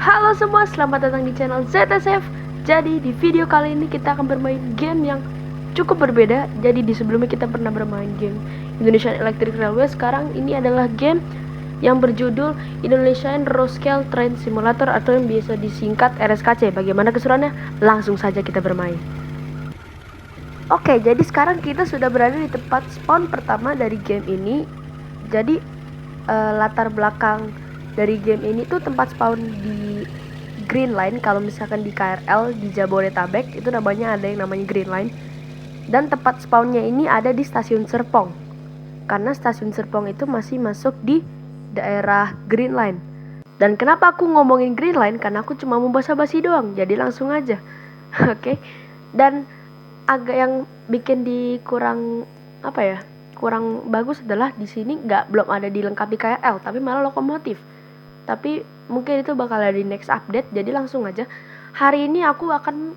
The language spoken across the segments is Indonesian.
Halo semua, selamat datang di channel ZSF. Jadi di video kali ini kita akan bermain game yang cukup berbeda. Jadi di sebelumnya kita pernah bermain game Indonesian Electric Railway. Sekarang ini adalah game yang berjudul Indonesian Road Scale Train Simulator atau yang biasa disingkat RSKC. Bagaimana keseruannya? Langsung saja kita bermain. Oke, jadi sekarang kita sudah berada di tempat spawn pertama dari game ini. Jadi latar belakang dari game ini tuh tempat spawn di Green Line. Kalau misalkan di KRL di Jabodetabek itu namanya ada yang namanya Green Line. Dan tempat spawnnya ini ada di stasiun Serpong. Karena stasiun Serpong itu masih masuk di daerah Green Line. Dan kenapa aku ngomongin Green Line? Karena aku cuma mau basa-basi doang. Jadi langsung aja. Oke. Dan agak yang bikin kurang bagus adalah di sini belum ada dilengkapi KRL, tapi malah lokomotif. Tapi mungkin itu bakal ada di next update. Jadi langsung aja. Hari ini aku akan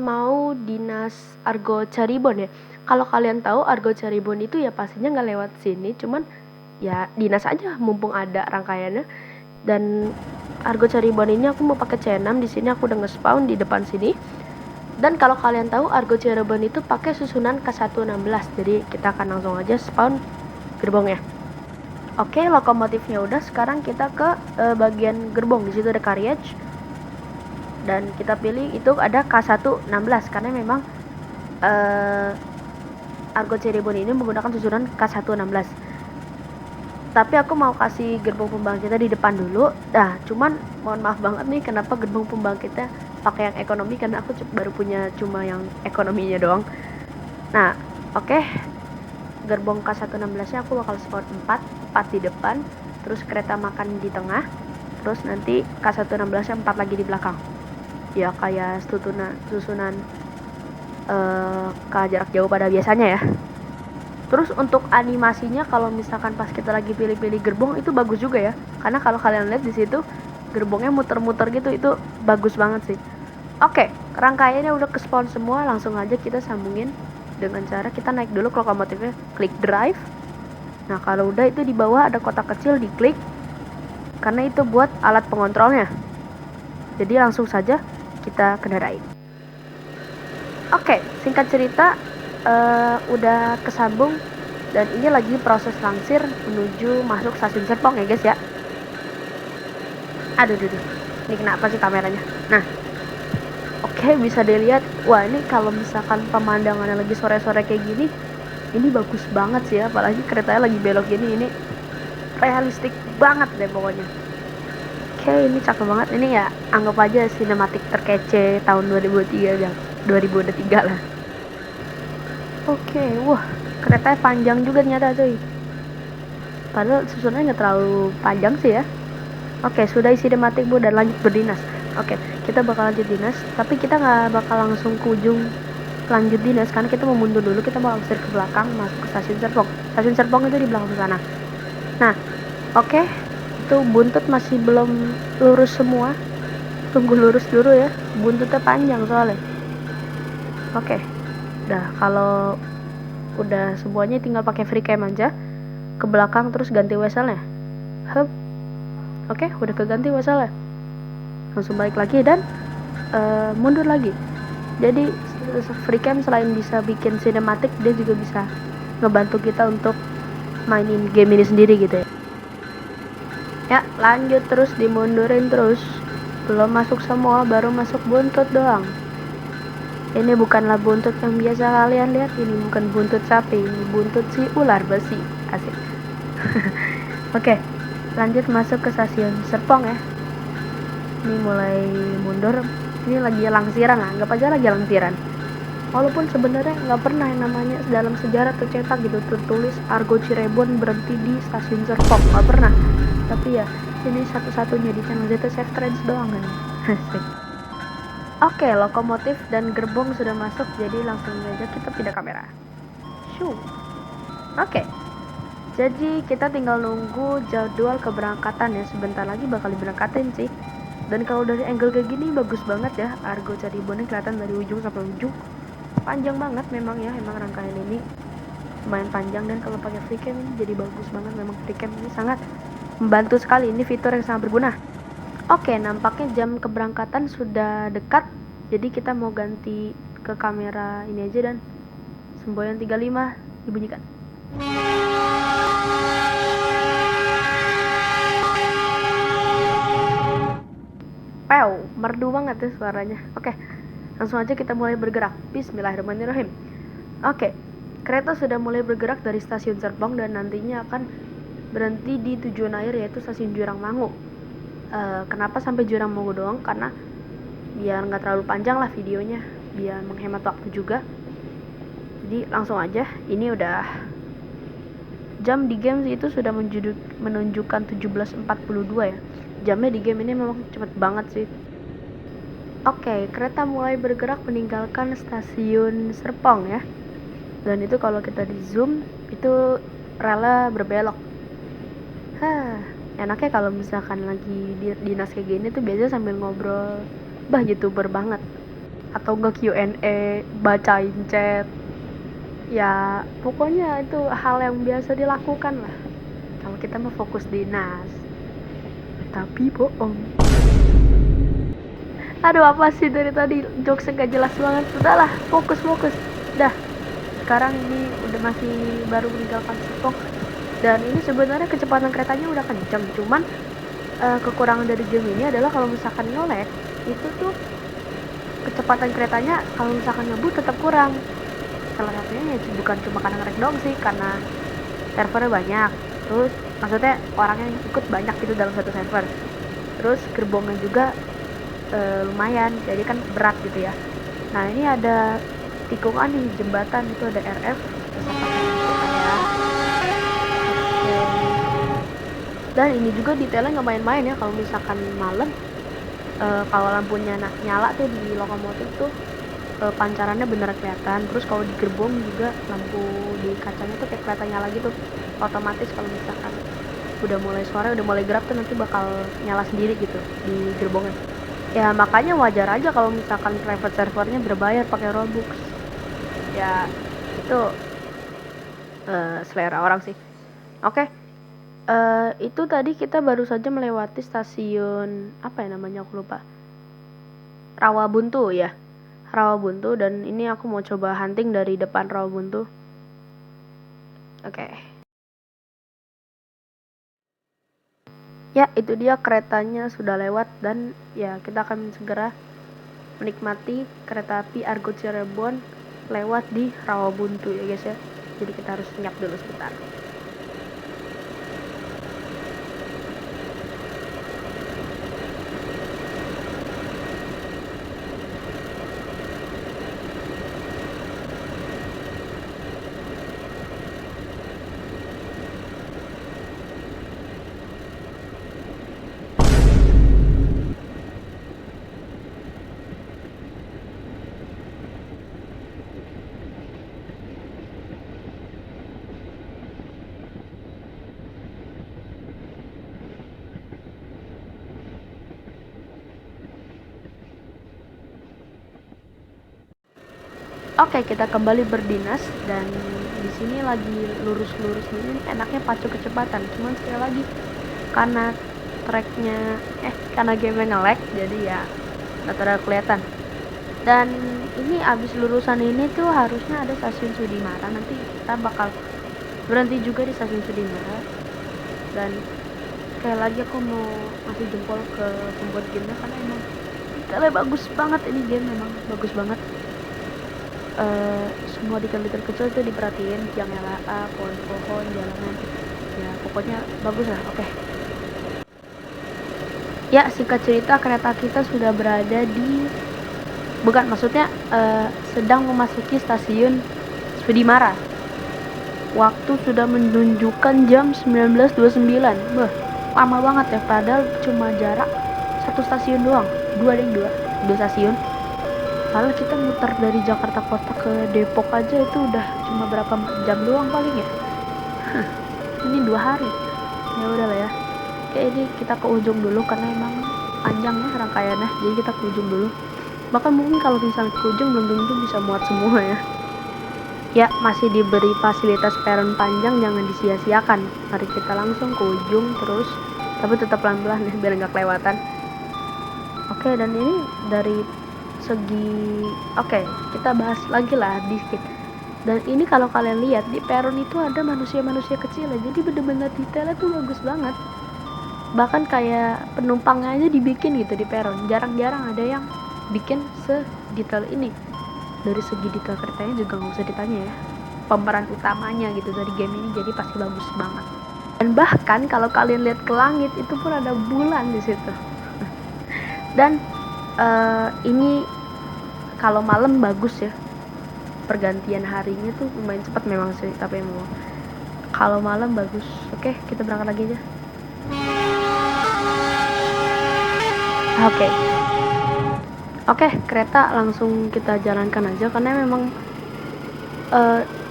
mau dinas Argo Caribon ya. Kalau kalian tahu Argo Caribon itu ya pastinya nggak lewat sini. Cuman ya dinas aja mumpung ada rangkaiannya. Dan Argo Caribon ini aku mau pakai C6. Di sini aku udah nge-spawn di depan sini. Dan kalau kalian tahu Argo Cirebon itu pakai susunan K116. Jadi kita akan langsung aja spawn gerbongnya. Oke, lokomotifnya udah. Sekarang kita ke bagian gerbong. Di situ ada carriage. Dan kita pilih itu ada K116 karena memang Argo Cirebon ini menggunakan susunan K116. Tapi aku mau kasih gerbong pembangkitnya di depan dulu. Nah, cuman mohon maaf banget nih kenapa gerbong pembangkitnya pakai yang ekonomi, karena aku baru punya cuma yang ekonominya doang. Nah, oke. Gerbong K116 nya aku bakal spawn 4 di depan, terus kereta makan di tengah, terus nanti K116 nya 4 lagi di belakang. Ya kayak susunan ke jarak jauh pada biasanya ya. Terus untuk animasinya kalau misalkan pas kita lagi pilih-pilih gerbong itu bagus juga ya. Karena kalau kalian lihat di situ gerbongnya muter-muter gitu, itu bagus banget sih. Oke, rangkaiannya udah ke spawn semua, langsung aja kita sambungin dengan cara kita naik dulu ke lokomotifnya, klik drive. Nah, kalau udah itu di bawah ada kotak kecil, diklik. Karena itu buat alat pengontrolnya. Jadi langsung saja kita kendarain. Oke, singkat cerita udah kesambung dan ini lagi proses langsir menuju masuk stasiun Serpong ya guys ya. Aduh. Ini kenapa sih kameranya? Nah, oke, bisa dilihat. Wah, ini kalau misalkan pemandangannya lagi sore-sore kayak gini, ini bagus banget sih ya. Apalagi keretanya lagi belok gini, ini realistik banget deh pokoknya. Oke, ini cakep banget. Ini ya anggap aja sinematik terkece tahun 2003 ya. 2003 lah. Oke, wah, keretanya panjang juga ternyata cuy. Padahal susunannya nggak terlalu panjang sih ya. Oke, sudah isi sinematik bu dan lanjut berdinas. Oke, kita bakal lanjut dinas, tapi kita nggak bakal langsung ke ujung lanjut dinas karena kita mau mundur dulu. Kita bakal ke belakang masuk ke stasiun Serpong. Stasiun Serpong itu di belakang sana. Nah, oke, itu buntut masih belum lurus semua. Tunggu lurus dulu ya, buntutnya panjang soalnya. Oke, kalau udah semuanya tinggal pakai free cam aja ke belakang terus ganti whistle-nya. Oke, udah keganti whistle-nya. Langsung balik lagi dan mundur lagi. Jadi free cam selain bisa bikin sinematik, dia juga bisa ngebantu kita untuk mainin game ini sendiri gitu ya. Ya, lanjut terus dimundurin terus. Belum masuk semua, baru masuk buntut doang. Ini bukanlah buntut yang biasa kalian lihat. Ini bukan buntut sapi, ini buntut si ular besi. Asik. Oke, lanjut masuk ke stasiun Serpong ya. Ini mulai mundur. Ini lagi langsiran lah, anggap aja lagi langsiran. Walaupun sebenarnya nggak pernah yang namanya dalam sejarah tercetak gitu tertulis Argo Cirebon berhenti di stasiun Serpong, nggak pernah. Tapi ya ini satu-satunya di channel ZSF Trends doang kan. Oke, lokomotif dan gerbong sudah masuk, jadi langsung aja kita pindah kamera. Oke, jadi kita tinggal nunggu jadwal keberangkatan ya. Sebentar lagi bakal diberangkatin sih. Dan kalau dari angle kayak gini bagus banget ya. Argo Cirebon kelihatan dari ujung sampai ujung. Panjang banget memang ya, emang rangkaian ini lumayan panjang. Dan kalau pakai free cam ini jadi bagus banget. Memang free cam ini sangat membantu sekali, ini fitur yang sangat berguna. Oke, nampaknya jam keberangkatan sudah dekat. Jadi kita mau ganti ke kamera ini aja dan semboyan 35 dibunyikan. Pew, merdu banget ya suaranya. Oke, langsung aja kita mulai bergerak. Bismillahirrahmanirrahim. Oke, kereta sudah mulai bergerak dari stasiun Serpong dan nantinya akan berhenti di tujuan akhir yaitu stasiun Jurangmangu. Kenapa sampai Jurangmangu doang? Karena biar nggak terlalu panjang lah videonya, biar menghemat waktu juga. Jadi langsung aja, ini udah jam di game itu sudah menunjukkan 17.42 ya. Jamnya di game ini memang cepet banget sih. Oke, kereta mulai bergerak meninggalkan stasiun Serpong ya. Dan itu kalau kita di zoom itu relnya berbelok. Enaknya kalau misalkan lagi dinas kayak gini tuh biasanya sambil ngobrol, YouTuber banget. Atau nggak Q&A, bacain chat. Ya, pokoknya itu hal yang biasa dilakukan lah. Kalau kita mau fokus dinas. Tapi bohong. Aduh, apa sih dari tadi jokesnya gak jelas banget. Udahlah, fokus. Dah. Sekarang ini udah masih baru meninggalkan Serpong. Dan ini sebenarnya kecepatan keretanya udah kenceng. Cuman kekurangan dari game ini adalah kalau misalkan nge-lag, itu tuh kecepatan keretanya kalau misalkan ngebut tetap kurang. Salah satunya ya bukan cuma karena nge-lag doang sih, karena servernya banyak. Terus maksudnya orangnya ikut banyak gitu dalam satu server. Terus gerbongnya juga lumayan, jadi kan berat gitu ya. Nah, ini ada tikungan nih, jembatan itu ada RF ya. Dan ini juga detailnya nggak main-main ya. Kalau misalkan malam, kalau lampunya nyala tuh di lokomotif tuh pancarannya bener kelihatan. Terus kalau di gerbong juga lampu di kacanya tuh kayak kelihatan nyala gitu. Otomatis kalau misalkan udah mulai sore, udah mulai gelap tuh nanti bakal nyala sendiri gitu di gerbongnya. Ya makanya wajar aja kalau misalkan private servernya berbayar pakai Robux. Ya itu selera orang sih. Oke. Itu tadi kita baru saja melewati stasiun apa ya namanya, aku lupa. Rawabuntu ya. Rawabuntu, dan ini aku mau coba hunting dari depan Rawabuntu. Oke. Ya, itu dia keretanya sudah lewat dan ya kita akan segera menikmati kereta api Argo Cirebon lewat di Rawabuntu ya guys ya. Jadi kita harus senyap dulu sebentar. Oke, kita kembali berdinas dan di sini lagi lurus-lurus ini enaknya pacu kecepatan. Cuman sekali lagi karena karena game nge-lag jadi ya nggak terlalu kelihatan. Dan ini abis lurusan ini tuh harusnya ada stasiun Sudimara. Nanti kita bakal berhenti juga di stasiun Sudimara. Dan sekali lagi aku mau kasih jempol ke pembuat gamenya karena emang detailnya bagus banget. Ini game memang bagus banget. Semua detail-detail kecil itu diperhatiin, tiang LA, pohon-pohon, jalanan, ya pokoknya bagus lah. Oke. Ya, singkat cerita kereta kita sudah berada di sedang memasuki stasiun Sudimara. Waktu sudah menunjukkan jam 19.29. Lama banget ya, padahal cuma jarak satu stasiun doang. Dua stasiun. Kalau kita muter dari Jakarta Kota ke Depok aja itu udah cuma berapa jam doang paling ya. Ini 2 hari. Ya udah lah ya. Oke, ini kita ke ujung dulu karena emang panjang ya rangkaiannya. Jadi kita ke ujung dulu. Bahkan mungkin kalau misalnya ke ujung belum tentu bisa muat semua ya. Ya, masih diberi fasilitas peron panjang, jangan disia-siakan. Mari kita langsung ke ujung terus. Tapi tetap pelan-pelan ya biar nggak kelewatan. Oke, dan ini dari segi kita bahas lagi lah dikit. Dan ini kalau kalian lihat di peron itu ada manusia-manusia kecil ya, jadi bener-bener detailnya tuh bagus banget. Bahkan kayak penumpangnya aja dibikin gitu di peron, jarang-jarang ada yang bikin sedetail ini. Dari segi detail keretanya juga nggak usah ditanya ya, pemeran utamanya gitu dari game ini, jadi pasti bagus banget. Dan bahkan kalau kalian lihat ke langit itu pun ada bulan di situ. Dan ini kalau malam bagus ya, pergantian harinya tuh lumayan cepat memang sih, tapi emang kalau malam bagus. Oke, kita berangkat lagi aja. Oke, kereta langsung kita jalankan aja karena memang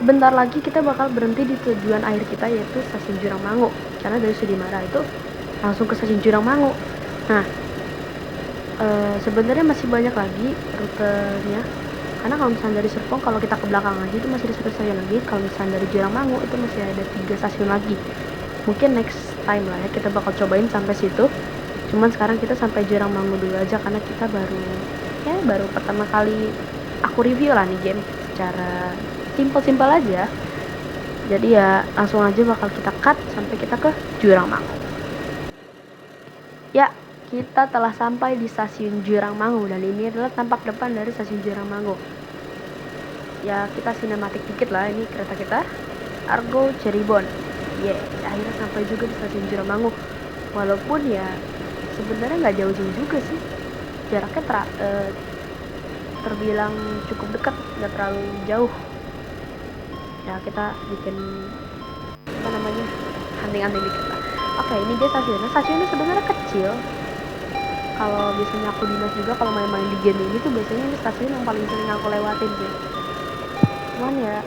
bentar lagi kita bakal berhenti di tujuan akhir kita, yaitu stasiun Jurangmangu. Karena dari Sudimara itu langsung ke stasiun Jurangmangu. Nah, sebenarnya masih banyak lagi rutenya, karena kalau misalnya dari Serpong, kalau kita ke belakang lagi itu masih ada 1 stasiun lagi. Kalau misalnya dari Jurangmangu itu masih ada 3 stasiun lagi. Mungkin next time lah ya kita bakal cobain sampai situ. Cuman sekarang kita sampai Jurangmangu dulu aja karena kita baru pertama kali aku review lah nih game secara simpel aja. Jadi ya langsung aja bakal kita cut sampai kita ke Jurangmangu. Ya, kita telah sampai di stasiun Jurangmangu dan ini adalah tampak depan dari stasiun Jurangmangu. Ya, kita sinematik dikit lah, ini kereta kita Argo Cirebon. Akhirnya sampai juga di stasiun Jurangmangu. Walaupun ya sebenarnya nggak jauh-jauh juga sih, jaraknya terbilang cukup dekat, nggak terlalu jauh. Ya kita bikin hunting dikit lah. Oke, ini dia stasiunnya sebenarnya kecil. Kalau biasanya aku dinas juga kalau main-main di game ini tuh biasanya ini stasiun yang paling sering aku lewatin sih. Cuman ya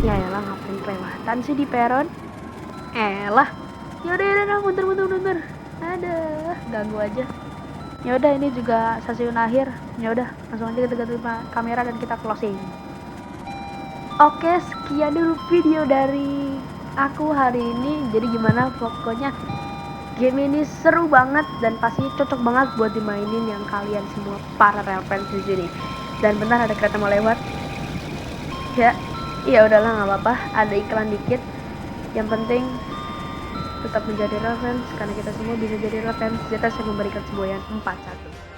lah ngapain kelewatan sih di peron. Yaudah, mundur. Aduh, ganggu aja. Yaudah, ini juga stasiun akhir. Yaudah, langsung aja kita ganti kamera dan kita closing. Oke, sekian dulu video dari aku hari ini. Jadi gimana, pokoknya game ini seru banget dan pasti cocok banget buat dimainin yang kalian semua para real fans di sini. Dan benar ada kereta mau lewat. Ya udahlah, nggak apa-apa. Ada iklan dikit. Yang penting tetap menjadi real fans karena kita semua bisa jadi real fans. Jatah saya memberikan semboyan 4-1.